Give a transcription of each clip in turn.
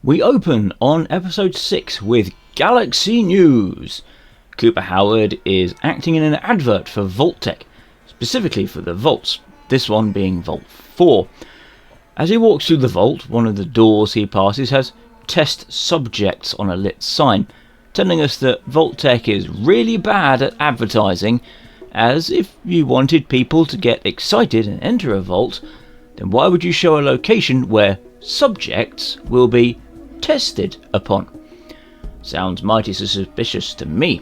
We open on episode 6 with Galaxy News. Cooper Howard is acting in an advert for Vault-Tec, specifically for the vaults, this one being Vault 4. As he walks through the vault, one of the doors he passes has test subjects on a lit sign, telling us that Vault-Tec is really bad at advertising, as if you wanted people to get excited and enter a vault, then why would you show a location where subjects will be tested upon? Sounds mighty suspicious to me.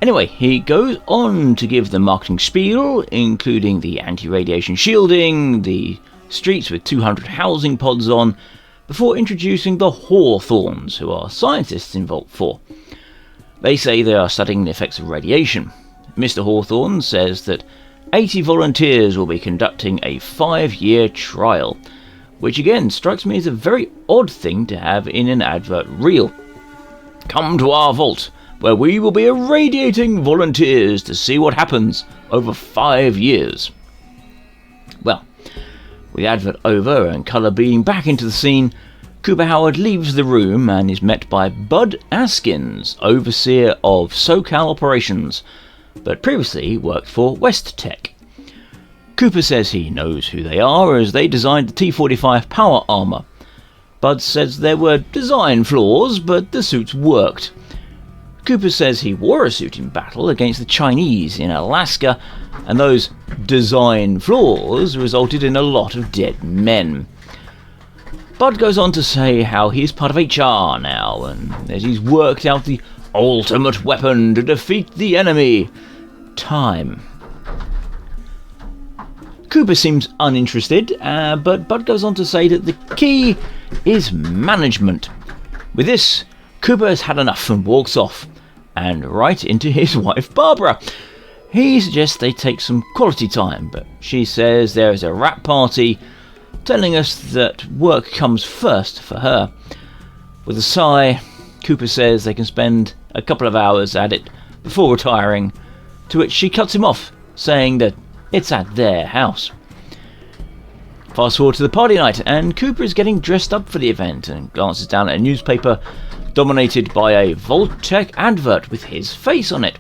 Anyway, he goes on to give the marketing spiel, including the anti-radiation shielding, the streets with 200 housing pods on, before introducing the Hawthorns, who are scientists in Vault 4. They say they are studying the effects of radiation. Mr. Hawthorne says that 80 volunteers will be conducting a 5-year trial, which again strikes me as a very odd thing to have in an advert reel. Come to our vault, where we will be irradiating volunteers to see what happens over 5 years. Well, with the advert over and colour being back into the scene, Cooper Howard leaves the room and is met by Bud Askins, overseer of SoCal operations, but previously worked for WestTech. Cooper says he knows who they are, as they designed the T-45 power armour. Bud says there were design flaws, but the suits worked. Cooper says he wore a suit in battle against the Chinese in Alaska, and those design flaws resulted in a lot of dead men. Bud goes on to say how he's part of HR now, and that he's worked out the ultimate weapon to defeat the enemy: time. Cooper seems uninterested, but Bud goes on to say that the key is management. With this, Cooper has had enough and walks off, and right into his wife Barbara. He suggests they take some quality time, but she says there is a wrap party, telling us that work comes first for her. With a sigh, Cooper says they can spend a couple of hours at it before retiring, to which she cuts him off, saying that it's at their house. Fast forward to the party night, and Cooper is getting dressed up for the event and glances down at a newspaper dominated by a Vault-Tec advert with his face on it.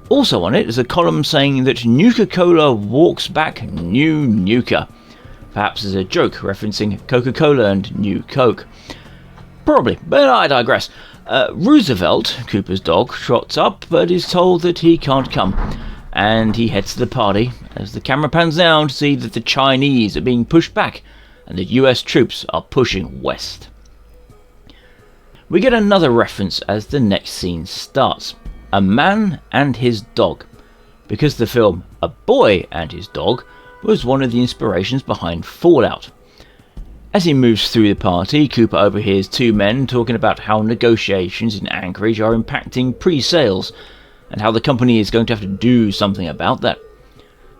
Also on it is a column saying that Nuka-Cola walks back New Nuka, perhaps as a joke referencing Coca-Cola and New Coke. Probably, but I digress. Roosevelt, Cooper's dog, trots up but is told that he can't come, and he heads to the party as the camera pans down to see that the Chinese are being pushed back and the US troops are pushing west. We get another reference as the next scene starts: a man and his dog, because the film A Boy and His Dog was one of the inspirations behind Fallout. As he moves through the party, Cooper overhears two men talking about how negotiations in Anchorage are impacting pre-sales, and how the company is going to have to do something about that.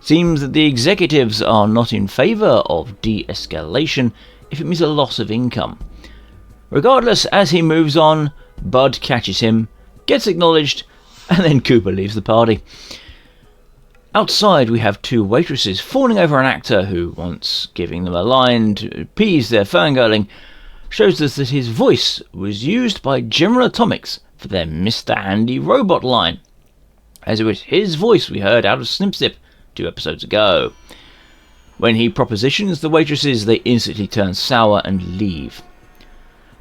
Seems that the executives are not in favour of de-escalation if it means a loss of income. Regardless, as he moves on, Bud catches him, gets acknowledged, and then Cooper leaves the party. Outside we have two waitresses fawning over an actor who, once giving them a line to appease their fangirling, shows us that his voice was used by General Atomics for their Mr. Handy robot line, as it was his voice we heard out of Snip Snip 2 episodes ago. When he propositions the waitresses, they instantly turn sour and leave.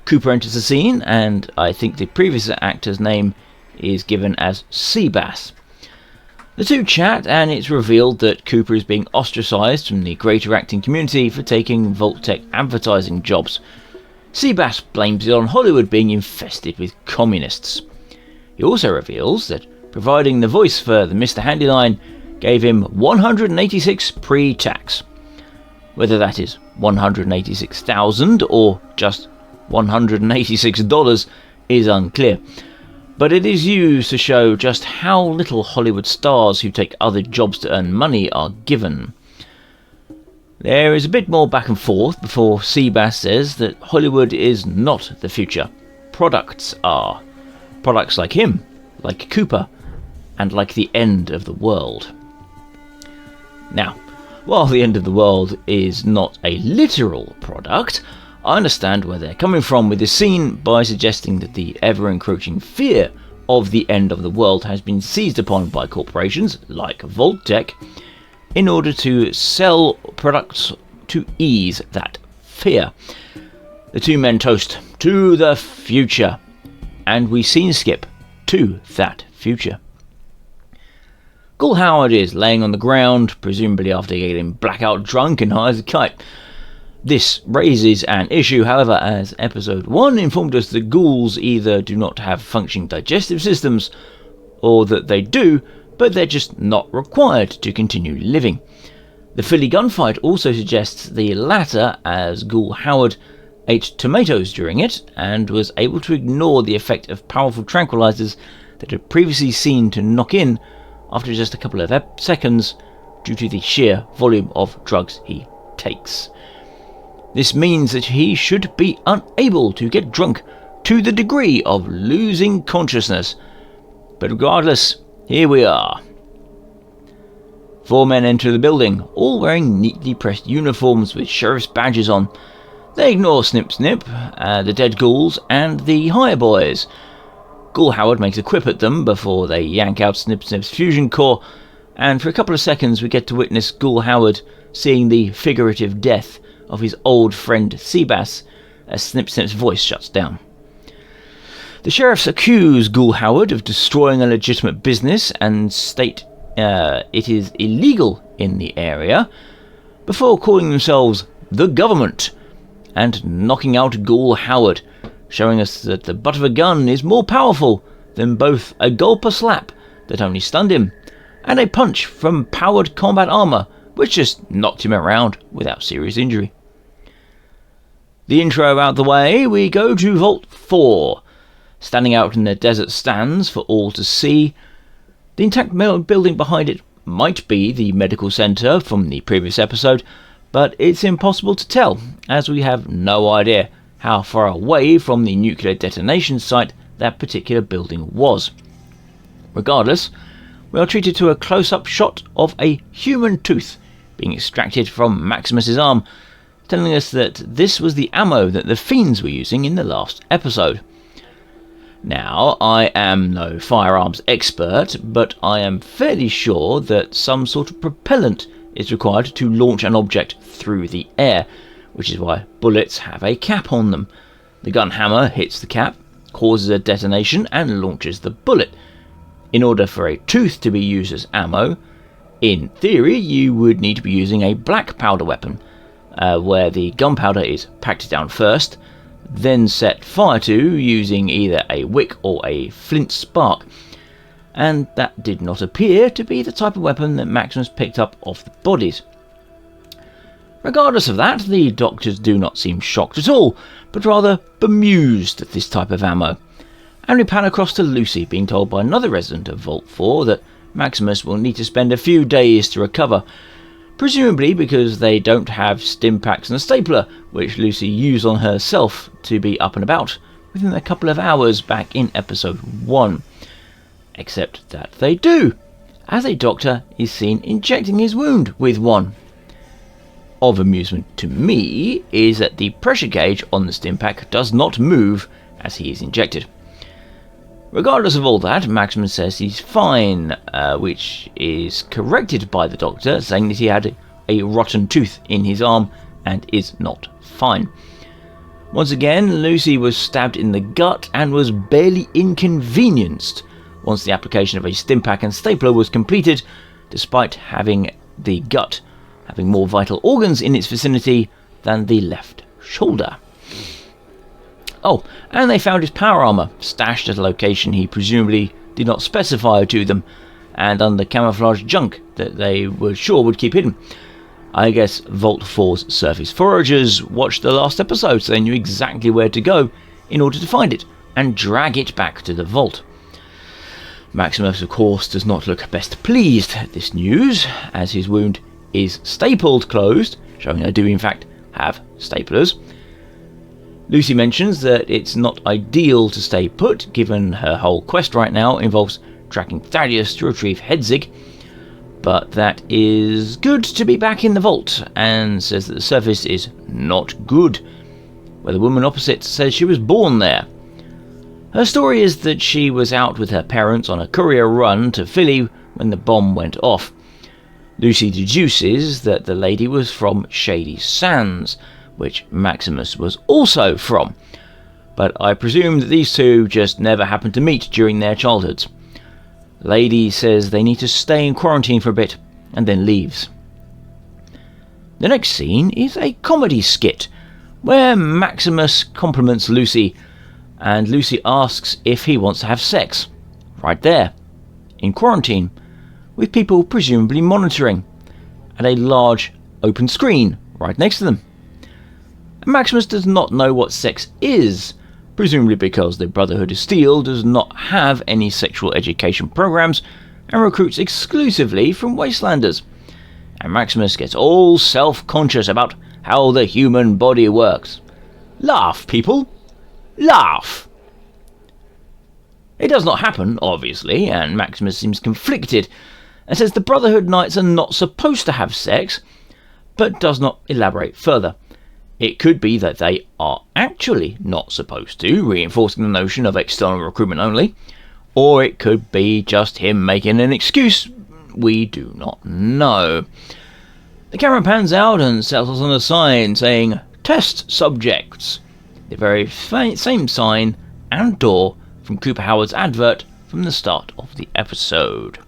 Cooper enters the scene, and I think the previous actor's name is given as Seabass. The two chat, and it's revealed that Cooper is being ostracised from the greater acting community for taking Vault-Tec advertising jobs. Seabass blames it on Hollywood being infested with communists. He also reveals that providing the voice for the Mr. Handy line gave him $186 pre-tax. Whether that is $186,000 or just $186 is unclear, but it is used to show just how little Hollywood stars who take other jobs to earn money are given. There is a bit more back and forth before Seabass says that Hollywood is not the future. Products are. Products like him, like Cooper, and like the end of the world. Now, while the end of the world is not a literal product, I understand where they're coming from with this scene by suggesting that the ever-encroaching fear of the end of the world has been seized upon by corporations like Vault-Tec in order to sell products to ease that fear. The two men toast to the future, and we scene skip to that future. Ghoul Howard is laying on the ground, presumably after getting blackout drunk, and high as a kite. This raises an issue, however, as episode 1 informed us that ghouls either do not have functioning digestive systems, or that they do, but they're just not required to continue living. The Philly gunfight also suggests the latter, as Ghoul Howard ate tomatoes during it, and was able to ignore the effect of powerful tranquilizers that had previously seen to knock in after just a couple of seconds due to the sheer volume of drugs he takes. This means that he should be unable to get drunk to the degree of losing consciousness. But regardless, here we are. 4 men enter the building, all wearing neatly pressed uniforms with sheriff's badges on. They ignore Snip Snip, the dead ghouls, and the higher boys. Ghoul Howard makes a quip at them before they yank out Snip Snip's fusion core, and for a couple of seconds we get to witness Ghoul Howard seeing the figurative death of his old friend Seabass as Snip Snip's voice shuts down. The sheriffs accuse Ghoul Howard of destroying a legitimate business and state it is illegal in the area, before calling themselves the government and knocking out Ghoul Howard, showing us that the butt of a gun is more powerful than both a gulp or slap that only stunned him, and a punch from powered combat armor which just knocked him around without serious injury. The intro out the way, we go to Vault 4. Standing out in the desert stands for all to see. The intact building behind it might be the medical centre from the previous episode, but it's impossible to tell, as we have no idea how far away from the nuclear detonation site that particular building was. Regardless, we are treated to a close-up shot of a human tooth being extracted from Maximus's arm, telling us that this was the ammo that the fiends were using in the last episode. Now, I am no firearms expert, but I am fairly sure that some sort of propellant is required to launch an object through the air, which is why bullets have a cap on them. The gun hammer hits the cap, causes a detonation, and launches the bullet. In order for a tooth to be used as ammo, in theory you would need to be using a black powder weapon, where the gunpowder is packed down first, then set fire to using either a wick or a flint spark, and that did not appear to be the type of weapon that Maximus picked up off the bodies. Regardless of that, the doctors do not seem shocked at all, but rather bemused at this type of ammo, and we pan across to Lucy being told by another resident of Vault 4 that Maximus will need to spend a few days to recover, presumably because they don't have stim packs and a stapler, which Lucy used on herself to be up and about within a couple of hours back in episode 1. Except that they do, as a doctor is seen injecting his wound with one. Of amusement to me is that the pressure gauge on the stim pack does not move as he is injected. Regardless of all that, Maximus says he's fine, which is corrected by the doctor, saying that he had a rotten tooth in his arm and is not fine. Once again, Lucy was stabbed in the gut and was barely inconvenienced once the application of a stim pack and stapler was completed, despite having the gut having more vital organs in its vicinity than the left shoulder. Oh, and they found his power armor stashed at a location he presumably did not specify to them, and under camouflage junk that they were sure would keep hidden. I guess Vault 4's surface foragers watched the last episode, so they knew exactly where to go in order to find it and drag it back to the vault. Maximus, of course, does not look best pleased at this news, as his wound is stapled closed, showing I do in fact have staplers. Lucy mentions that it's not ideal to stay put, given her whole quest right now involves tracking Thaddeus to retrieve Hedzig, but that is good to be back in the vault, and says that the surface is not good. where the woman opposite says she was born there. Her story is that she was out with her parents on a courier run to Philly when the bomb went off. Lucy deduces that the lady was from Shady Sands, which Maximus was also from, but I presume that these two just never happened to meet during their childhoods. The lady says they need to stay in quarantine for a bit, and then leaves. The next scene is a comedy skit, where Maximus compliments Lucy, and Lucy asks if he wants to have sex. Right there, in quarantine, with people presumably monitoring, and a large open screen right next to them. And Maximus does not know what sex is, presumably because the Brotherhood of Steel does not have any sexual education programs and recruits exclusively from Wastelanders. And Maximus gets all self-conscious about how the human body works. Laugh, people! Laugh! It does not happen, obviously, and Maximus seems conflicted and says the Brotherhood Knights are not supposed to have sex, but does not elaborate further. It could be that they are actually not supposed to, reinforcing the notion of external recruitment only, or it could be just him making an excuse. We do not know. The camera pans out and settles on a sign saying, "Test subjects." The very same sign and door from Cooper Howard's advert from the start of the episode.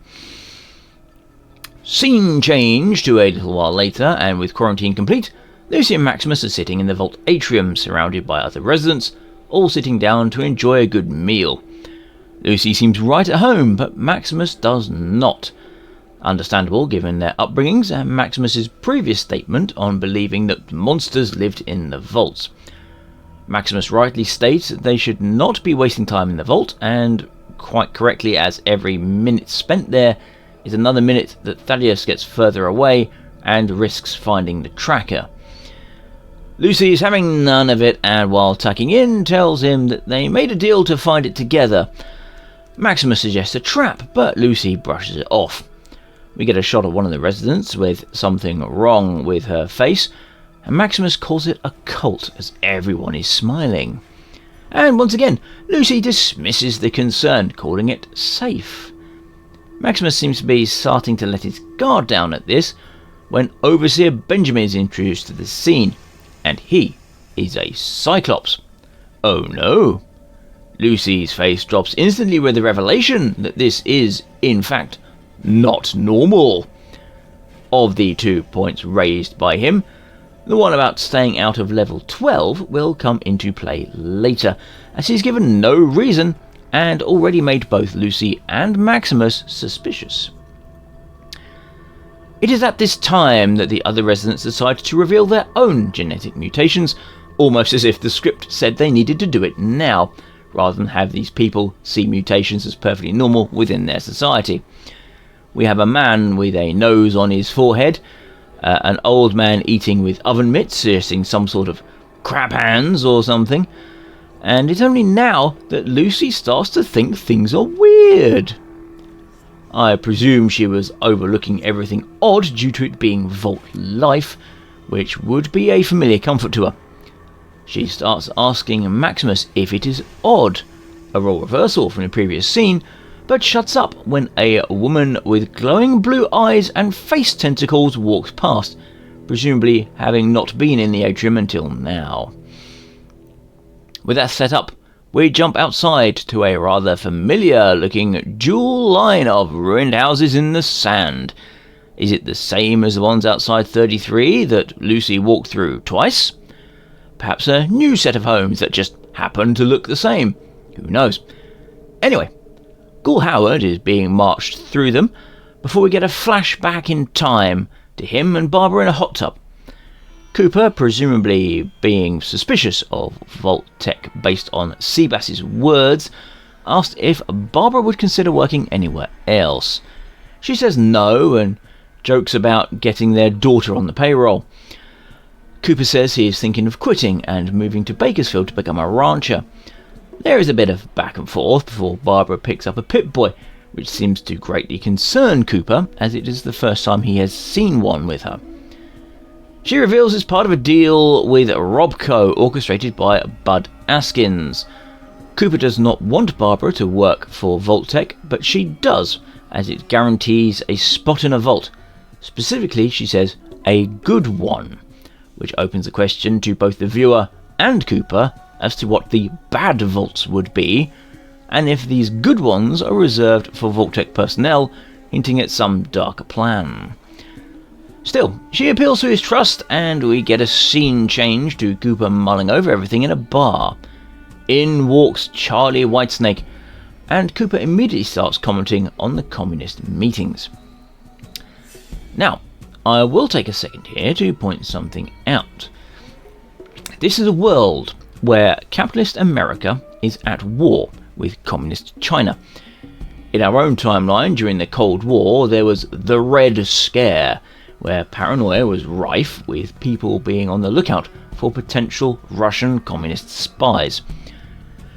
Scene change to a little while later, and with quarantine complete, Lucy and Maximus are sitting in the vault atrium, surrounded by other residents, all sitting down to enjoy a good meal. Lucy seems right at home, but Maximus does not. Understandable given their upbringings and Maximus's previous statement on believing that monsters lived in the vaults. Maximus rightly states that they should not be wasting time in the vault, and quite correctly, as every minute spent there is another minute that Thaddeus gets further away and risks finding the tracker. Lucy is having none of it, and while tucking in, tells him that they made a deal to find it together. Maximus suggests a trap, but Lucy brushes it off. We get a shot of one of the residents with something wrong with her face, and Maximus calls it a cult as everyone is smiling. And once again, Lucy dismisses the concern, calling it safe. Maximus seems to be starting to let his guard down at this, when Overseer Benjamin is introduced to the scene, and he is a Cyclops. Oh no! Lucy's face drops instantly with the revelation that this is, in fact, not normal. Of the 2 points raised by him, the one about staying out of level 12 will come into play later, as he's given no reason and already made both Lucy and Maximus suspicious. It is at this time that the other residents decide to reveal their own genetic mutations, almost as if the script said they needed to do it now, rather than have these people see mutations as perfectly normal within their society. We have a man with a nose on his forehead, an old man eating with oven mitts, suggesting some sort of crab hands or something, and it's only now that Lucy starts to think things are weird. I presume she was overlooking everything odd due to it being vault life, which would be a familiar comfort to her. She starts asking Maximus if it is odd, a role reversal from the previous scene, but shuts up when a woman with glowing blue eyes and face tentacles walks past, presumably having not been in the atrium until now. With that set up, we jump outside to a rather familiar looking dual line of ruined houses in the sand. Is it the same as the ones outside 33 that Lucy walked through twice? Perhaps a new set of homes that just happen to look the same. Who knows? Anyway, Ghoul Howard is being marched through them before we get a flashback in time to him and Barbara in a hot tub. Cooper, presumably being suspicious of Vault Tech based on Seabass's words, asked if Barbara would consider working anywhere else. She says no and jokes about getting their daughter on the payroll. Cooper says he is thinking of quitting and moving to Bakersfield to become a rancher. There is a bit of back and forth before Barbara picks up a Pip-Boy, which seems to greatly concern Cooper, as it is the first time he has seen one with her. She reveals it's part of a deal with Robco, orchestrated by Bud Askins. Cooper does not want Barbara to work for Vault-Tec, but she does, as it guarantees a spot in a vault. Specifically, she says, a good one, which opens the question to both the viewer and Cooper as to what the bad vaults would be, and if these good ones are reserved for Vault-Tec personnel, hinting at some darker plan. Still, she appeals to his trust, and we get a scene change to Cooper mulling over everything in a bar. In walks Charlie Whitesnake, and Cooper immediately starts commenting on the communist meetings. Now, I will take a second here to point something out. This is a world where capitalist America is at war with communist China. In our own timeline during the Cold War, there was the Red Scare, where paranoia was rife with people being on the lookout for potential Russian communist spies.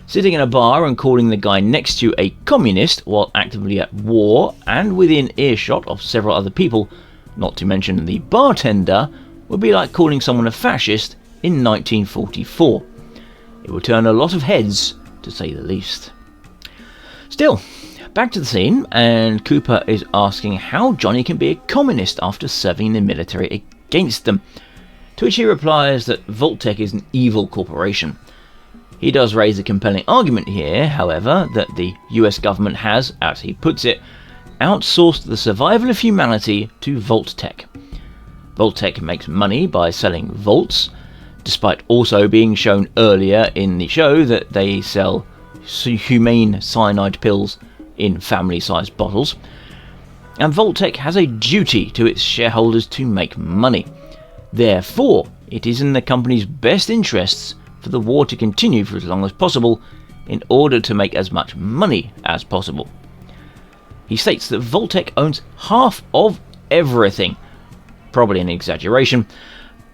Sitting in a bar and calling the guy next to you a communist while actively at war and within earshot of several other people, not to mention the bartender, would be like calling someone a fascist in 1944. It would turn a lot of heads, to say the least. Still, back to the scene, and Cooper is asking how Johnny can be a communist after serving in the military against them, to which he replies that Vault-Tec is an evil corporation. He does raise a compelling argument here, however, that the US government has, as he puts it, outsourced the survival of humanity to Vault-Tec. Vault-Tec makes money by selling vaults, despite also being shown earlier in the show that they sell humane cyanide pills in family-sized bottles. And Vault-Tec has a duty to its shareholders to make money. Therefore, it is in the company's best interests for the war to continue for as long as possible in order to make as much money as possible. He states that Vault-Tec owns half of everything, probably an exaggeration,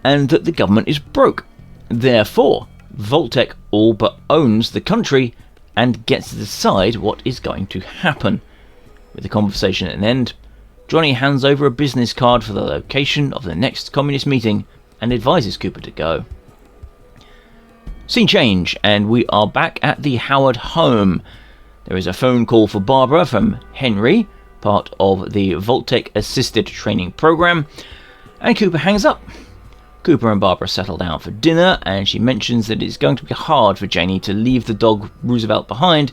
and that the government is broke. Therefore, Vault-Tec all but owns the country and gets to decide what is going to happen. With the conversation at an end, Johnny hands over a business card for the location of the next communist meeting and advises Cooper to go. Scene change, and we are back at the Howard home. There is a phone call for Barbara from Henry, part of the Vault-Tec assisted training program, and Cooper hangs up. Cooper and Barbara settle down for dinner, and she mentions that it's going to be hard for Janie to leave the dog Roosevelt behind,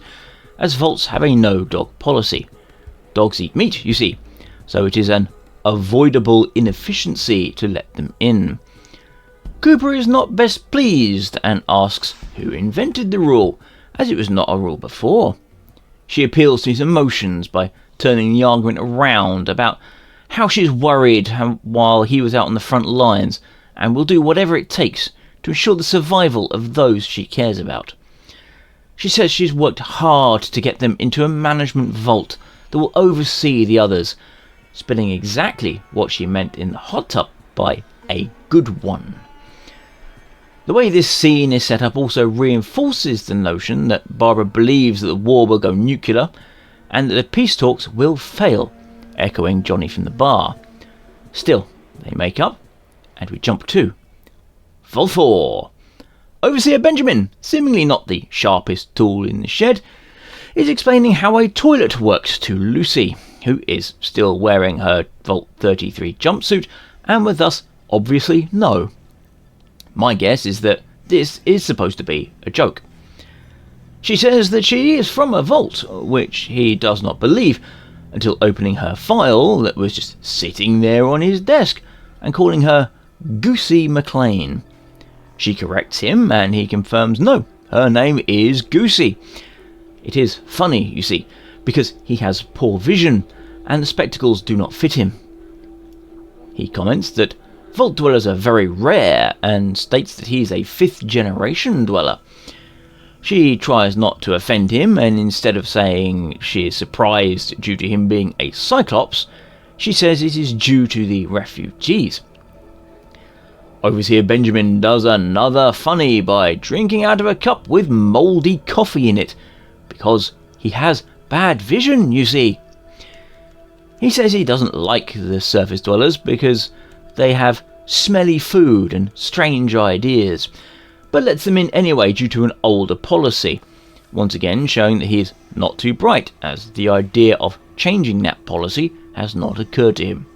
as Vaults have a no-dog policy. Dogs eat meat, you see, so it is an avoidable inefficiency to let them in. Cooper is not best pleased and asks who invented the rule, as it was not a rule before. She appeals to his emotions by turning the argument around about how she's worried while he was out on the front lines and will do whatever it takes to ensure the survival of those she cares about. She says she's worked hard to get them into a management vault that will oversee the others, spelling exactly what she meant in the hot tub by a good one. The way this scene is set up also reinforces the notion that Barbara believes that the war will go nuclear and that the peace talks will fail, echoing Johnny from the bar. Still, they make up, and we jump to Vault 4. Overseer Benjamin, seemingly not the sharpest tool in the shed, is explaining how a toilet works to Lucy, who is still wearing her Vault 33 jumpsuit and would thus obviously know. My guess is that this is supposed to be a joke. She says that she is from a vault, which he does not believe, until opening her file that was just sitting there on his desk and calling her Goosey McLean. She corrects him and he confirms no, her name is Goosey. It is funny, you see, because he has poor vision and the spectacles do not fit him. He comments that Vault dwellers are very rare and states that he is a 5th generation dweller. She tries not to offend him, and instead of saying she is surprised due to him being a Cyclops, she says it is due to the refugees. Overseer Benjamin does another funny by drinking out of a cup with mouldy coffee in it, because he has bad vision, you see. He says he doesn't like the surface dwellers because they have smelly food and strange ideas, but lets them in anyway due to an older policy, once again showing that he is not too bright, as the idea of changing that policy has not occurred to him.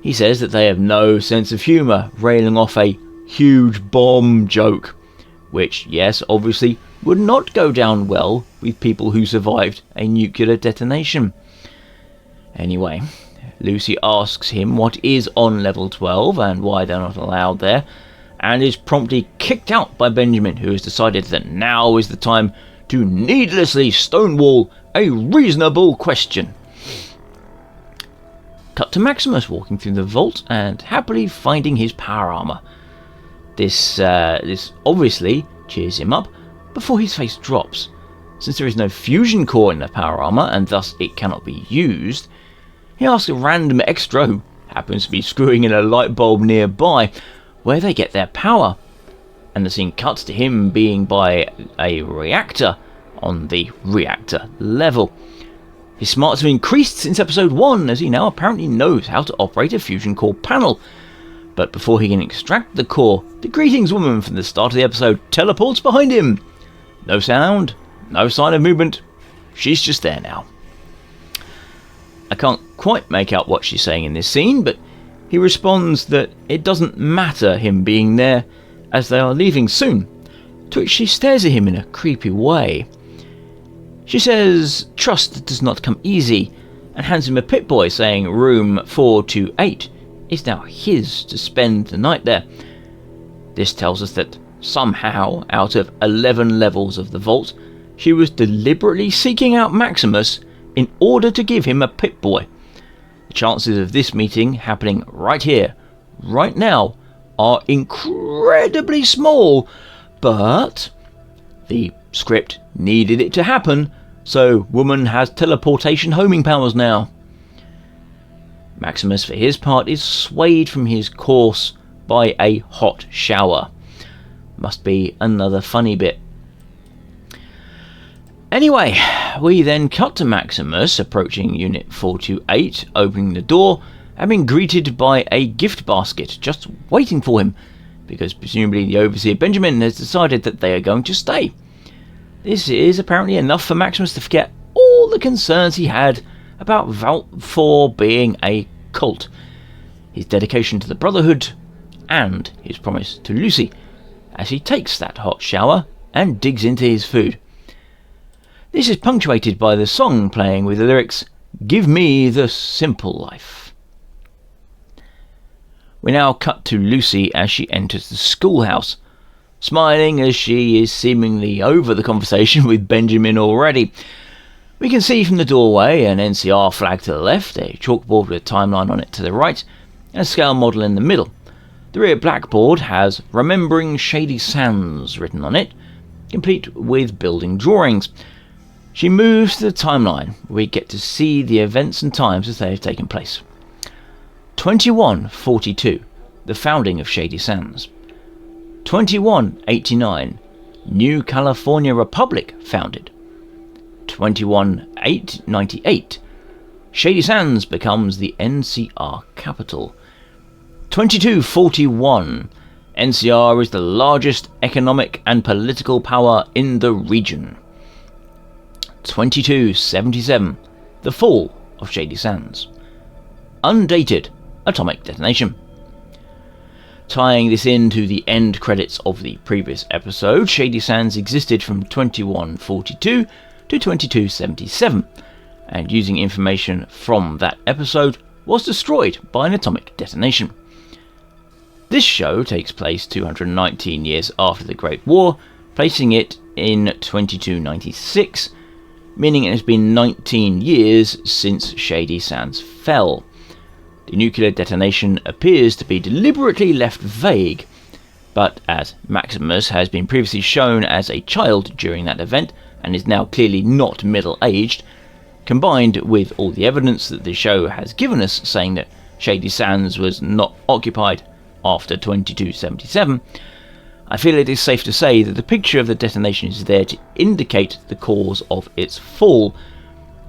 He says that they have no sense of humour, railing off a huge bomb joke, which, yes, obviously would not go down well with people who survived a nuclear detonation. Anyway, Lucy asks him what is on level 12 and why they're not allowed there, and is promptly kicked out by Benjamin, who has decided that now is the time to needlessly stonewall a reasonable question. Cut to Maximus walking through the vault and happily finding his power armor. This obviously cheers him up before his face drops. Since there is no fusion core in the power armor and thus it cannot be used, he asks a random extra who happens to be screwing in a light bulb nearby where they get their power, and the scene cuts to him being by a reactor on the reactor level. His smarts have increased since episode 1, as he now apparently knows how to operate a fusion core panel. But before he can extract the core, the greetings woman from the start of the episode teleports behind him. No sound, no sign of movement, she's just there now. I can't quite make out what she's saying in this scene, but he responds that it doesn't matter him being there, as they are leaving soon, to which she stares at him in a creepy way. She says trust does not come easy, and hands him a Pip-Boy saying room 428 is now his to spend the night there. This tells us that somehow, out of 11 levels of the vault, she was deliberately seeking out Maximus in order to give him a Pip-Boy. The chances of this meeting happening right here, right now, are incredibly small, but the script needed it to happen, so woman has teleportation homing powers now. Maximus, for his part, is swayed from his course by a hot shower. Must be another funny bit. Anyway, we then cut to Maximus approaching Unit 428, opening the door, and being greeted by a gift basket just waiting for him, because presumably the overseer Benjamin has decided that they are going to stay. This is apparently enough for Maximus to forget all the concerns he had about Vault 4 being a cult, his dedication to the Brotherhood, and his promise to Lucy, as he takes that hot shower and digs into his food. This is punctuated by the song playing with the lyrics, "Give me the simple life." We now cut to Lucy as she enters the schoolhouse, smiling as she is seemingly over the conversation with Benjamin already. We can see from the doorway an NCR flag to the left, a chalkboard with a timeline on it to the right, and a scale model in the middle. The rear blackboard has "Remembering Shady Sands" written on it, complete with building drawings. She moves to the timeline. We get to see the events and times as they have taken place. 2142, the founding of Shady Sands. 2189, New California Republic founded. 2198, Shady Sands becomes the NCR capital. 2241, NCR is the largest economic and political power in the region. 2277, the fall of Shady Sands. Undated atomic detonation. Tying this into the end credits of the previous episode, Shady Sands existed from 2142 to 2277, and using information from that episode was destroyed by an atomic detonation. This show takes place 219 years after the Great War, placing it in 2296, meaning it has been 19 years since Shady Sands fell. The nuclear detonation appears to be deliberately left vague, but as Maximus has been previously shown as a child during that event and is now clearly not middle-aged, combined with all the evidence that the show has given us saying that Shady Sands was not occupied after 2277, I feel it is safe to say that the picture of the detonation is there to indicate the cause of its fall,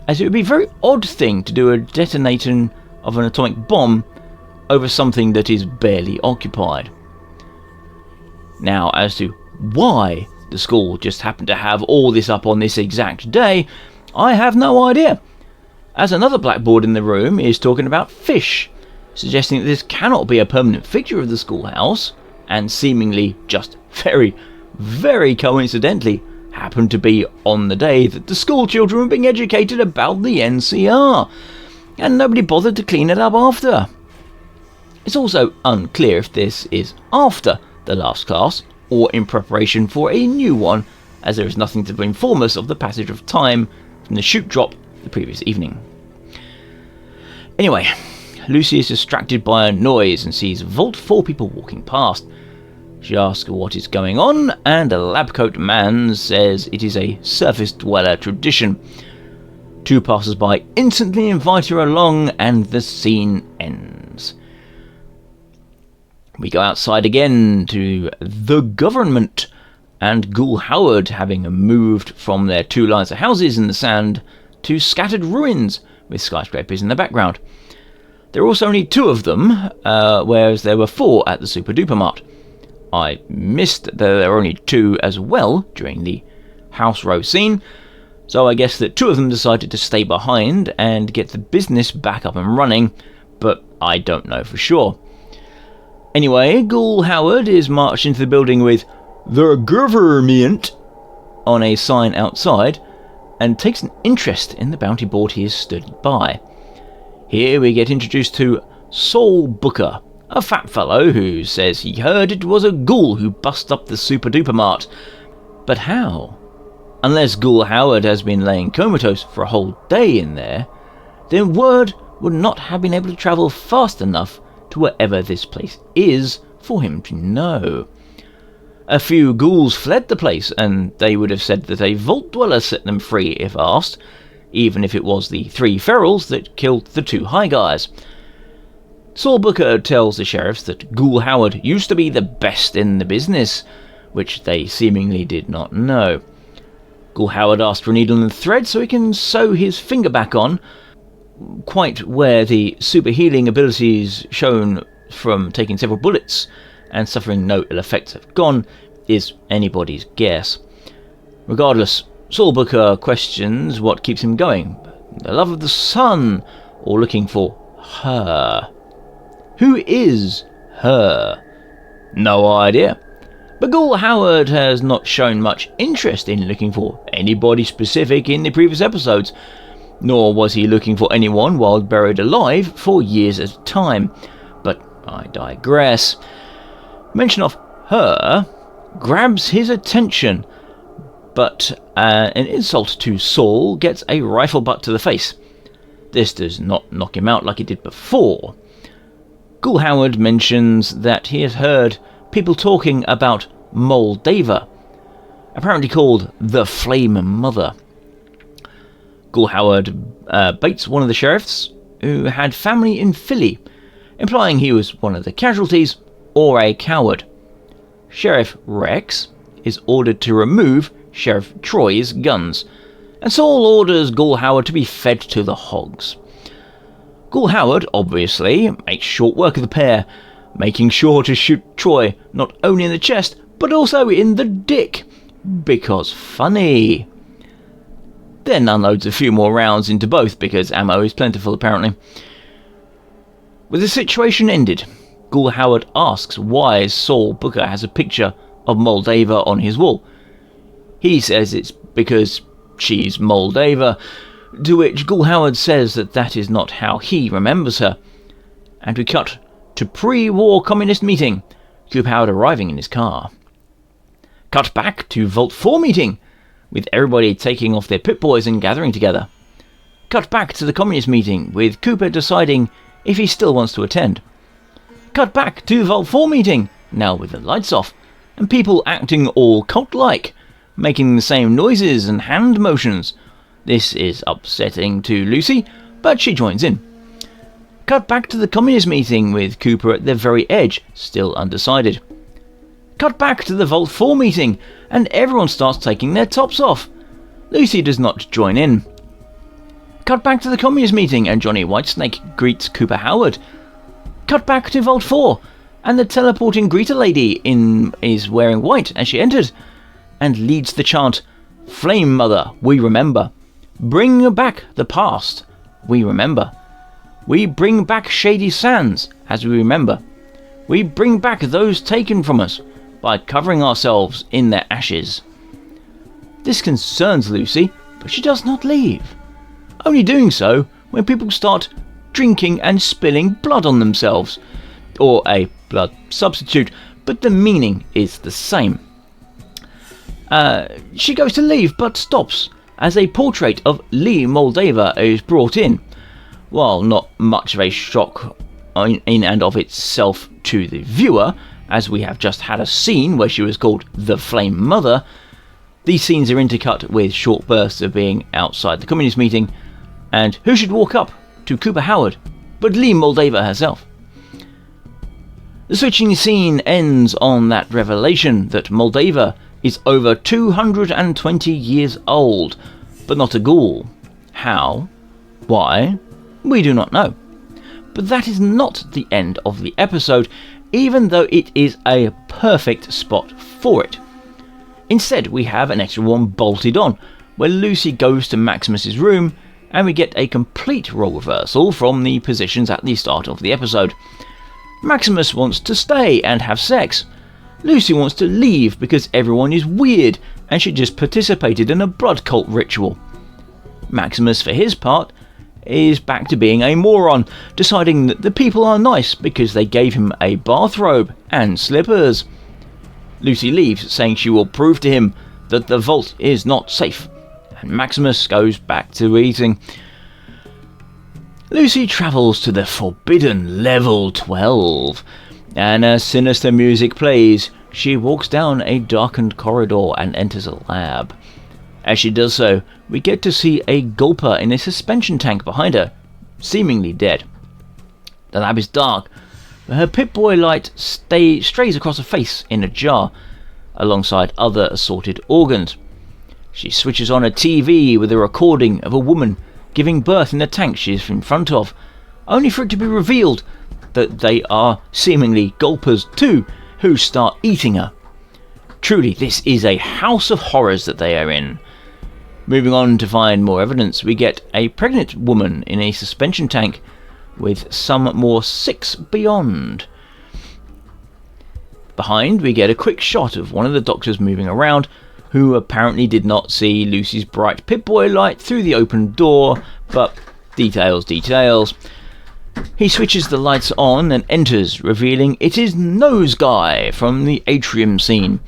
as it would be a very odd thing to do a detonation of an atomic bomb over something that is barely occupied. Now, as to why the school just happened to have all this up on this exact day, I have no idea, as another blackboard in the room is talking about fish, suggesting that this cannot be a permanent fixture of the schoolhouse, and seemingly just very, very coincidentally happened to be on the day that the school children were being educated about the NCR, and nobody bothered to clean it up after. It's also unclear if this is after the last class, or in preparation for a new one, as there is nothing to inform us of the passage of time from the shoot drop the previous evening. Anyway, Lucy is distracted by a noise and sees Vault 4 people walking past. She asks what is going on, and a lab-coat man says it is a surface dweller tradition. Two passers-by instantly invite her along, and the scene ends. We go outside again to the government, and Ghoul Howard having moved from their 2 lines of houses in the sand to scattered ruins with skyscrapers in the background. There are also only 2 of them, whereas there were 4 at the Super Duper Mart. I missed that there were only 2 as well during the house row scene, so I guess that 2 of them decided to stay behind and get the business back up and running, but I don't know for sure. Anyway, Ghoul Howard is marched into the building with "The Government" on a sign outside, and takes an interest in the bounty board he has stood by. Here we get introduced to Saul Booker, a fat fellow who says he heard it was a ghoul who bust up the Super Duper Mart. But how? Unless Ghoul Howard has been laying comatose for a whole day in there, then word would not have been able to travel fast enough to wherever this place is for him to know. A few ghouls fled the place, and they would have said that a vault dweller set them free if asked, even if it was the 3 ferals that killed the 2 high guys. Saul Booker tells the sheriffs that Ghoul Howard used to be the best in the business, which they seemingly did not know. Ghoul Howard asked for a needle and thread so he can sew his finger back on. Quite where the super healing abilities shown from taking several bullets and suffering no ill effects have gone is anybody's guess. Regardless, Saul Booker questions what keeps him going: the love of the sun, or looking for her. Who is her? No idea. But Ghoul Howard has not shown much interest in looking for anybody specific in the previous episodes, nor was he looking for anyone while buried alive for years at a time. But I digress. Mention of her grabs his attention, but an insult to Saul gets a rifle butt to the face. This does not knock him out like it did before. Ghoul Howard mentions that he has heard people talking about Moldava, apparently called the Flame Mother. Ghoul Howard baits one of the sheriffs, who had family in Philly, implying he was one of the casualties or a coward. Sheriff Rex is ordered to remove Sheriff Troy's guns, and Saul orders Ghoul Howard to be fed to the hogs. Ghoul Howard obviously makes short work of the pair, making sure to shoot Troy not only in the chest but also in the dick, because funny. Then unloads a few more rounds into both because ammo is plentiful apparently. With the situation ended, Ghoul Howard asks why Saul Booker has a picture of Moldava on his wall. He says it's because she's Moldava, to which Ghoul Howard says that that is not how he remembers her. And we cut to pre-war communist meeting, Cooper Howard arriving in his car. Cut back to Vault 4 meeting, with everybody taking off their Pip-Boys and gathering together. Cut back to the communist meeting, with Cooper deciding if he still wants to attend. Cut back to Vault 4 meeting, now with the lights off, and people acting all cult-like, making the same noises and hand motions. This is upsetting to Lucy, but she joins in. Cut back to the communist meeting, with Cooper at the very edge, still undecided. Cut back to the Vault 4 meeting, and everyone starts taking their tops off. Lucy does not join in. Cut back to the communist meeting, and Johnny Whitesnake greets Cooper Howard. Cut back to Vault 4, and the teleporting greeter lady is wearing white as she enters, and leads the chant, "Flame Mother, we remember. Bring back the past, we remember. We bring back Shady Sands, as we remember. We bring back those taken from us, by covering ourselves in their ashes." This concerns Lucy, but she does not leave. Only doing so when people start drinking and spilling blood on themselves, or a blood substitute, but the meaning is the same. She goes to leave but stops as a portrait of Lee Moldava is brought in. While not much of a shock in and of itself to the viewer, as we have just had a scene where she was called the Flame Mother, these scenes are intercut with short bursts of being outside the communist meeting, and who should walk up to Cooper Howard but Lee Moldava herself. The switching scene ends on that revelation that Moldava is over 220 years old, but not a ghoul. How? Why? We do not know. But that is not the end of the episode, even though it is a perfect spot for it. Instead, we have an extra one bolted on, where Lucy goes to Maximus's room, and we get a complete role reversal from the positions at the start of the episode. Maximus wants to stay and have sex. Lucy wants to leave because everyone is weird and she just participated in a blood cult ritual. Maximus, for his part, is back to being a moron, deciding that the people are nice because they gave him a bathrobe and slippers. Lucy leaves, saying she will prove to him that the vault is not safe, and Maximus goes back to eating. Lucy travels to the forbidden level 12, and as sinister music plays, she walks down a darkened corridor and enters a lab. As she does so, we get to see a gulper in a suspension tank behind her, seemingly dead. The lab is dark, but her Pip-Boy light strays across her face in a jar, alongside other assorted organs. She switches on a TV with a recording of a woman giving birth in the tank she is in front of, only for it to be revealed that they are seemingly gulpers too, who start eating her. Truly, this is a house of horrors that they are in. Moving on to find more evidence, we get a pregnant woman in a suspension tank with some more 6 beyond. Behind, we get a quick shot of one of the doctors moving around, who apparently did not see Lucy's bright Pip-Boy light through the open door, but details. He switches the lights on and enters, revealing it is Nose Guy from the atrium scene.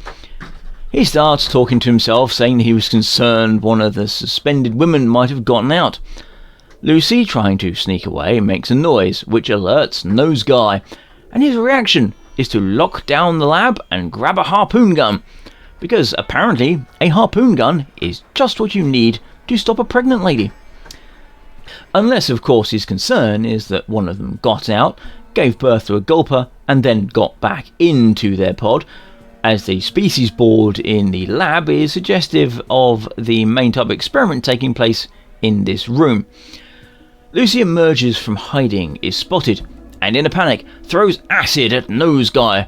He starts talking to himself, saying he was concerned one of the suspended women might have gotten out. Lucy, trying to sneak away, makes a noise, which alerts Nose Guy, and his reaction is to lock down the lab and grab a harpoon gun, because apparently a harpoon gun is just what you need to stop a pregnant lady. Unless, of course, his concern is that one of them got out, gave birth to a gulper, and then got back into their pod, as the species board in the lab is suggestive of the main tub experiment taking place in this room. Lucy emerges from hiding, is spotted, and in a panic throws acid at Nose Guy,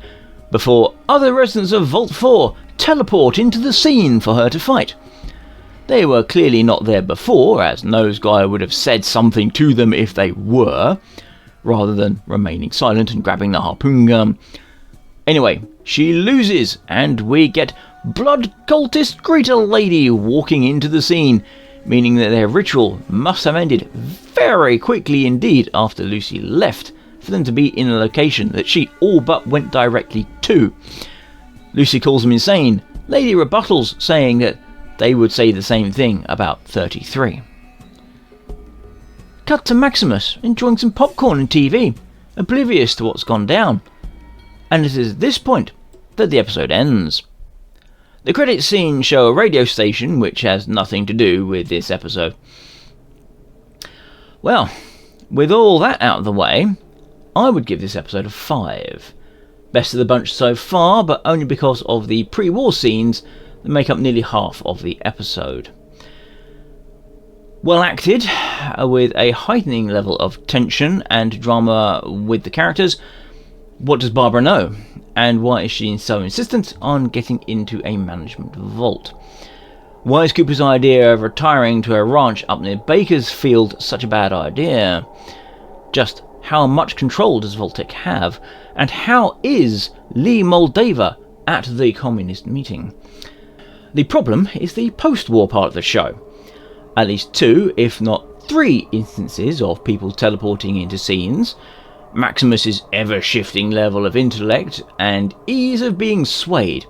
before other residents of Vault 4 teleport into the scene for her to fight. They were clearly not there before, as Nose Guy would have said something to them if they were, rather than remaining silent and grabbing the harpoon gun. Anyway, she loses, and we get Blood Cultist Greeter Lady walking into the scene, meaning that their ritual must have ended very quickly indeed after Lucy left, for them to be in a location that she all but went directly to. Lucy calls them insane. Lady rebuttals, saying that they would say the same thing about 33. Cut to Maximus enjoying some popcorn and TV, oblivious to what's gone down. And it is at this point that the episode ends. The credits scene show a radio station which has nothing to do with this episode. Well, with all that out of the way, I would give this episode a 5. Best of the bunch so far, but only because of the pre-war scenes that make up nearly half of the episode. Well acted, with a heightening level of tension and drama with the characters. What does Barbara know? And why is she so insistent on getting into a management vault? Why is Cooper's idea of retiring to a ranch up near Bakersfield such a bad idea? Just how much control does Vault-Tec have? And how is Lee Moldova at the communist meeting? The problem is the post-war part of the show. At least 2, if not 3 instances of people teleporting into scenes, Maximus's ever-shifting level of intellect and ease of being swayed,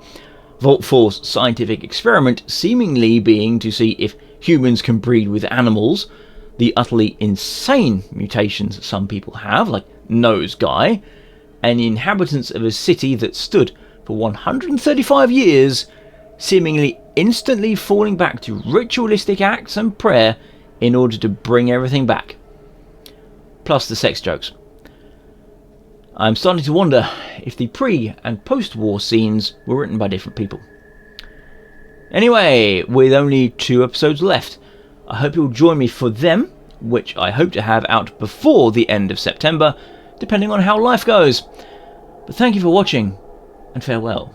Vault 4's scientific experiment seemingly being to see if humans can breed with animals, the utterly insane mutations some people have, like Nose Guy, and the inhabitants of a city that stood for 135 years, seemingly instantly falling back to ritualistic acts and prayer in order to bring everything back. Plus the sex jokes. I'm starting to wonder if the pre- and post-war scenes were written by different people. Anyway, with only 2 episodes left, I hope you'll join me for them, which I hope to have out before the end of September, depending on how life goes. But thank you for watching, and farewell.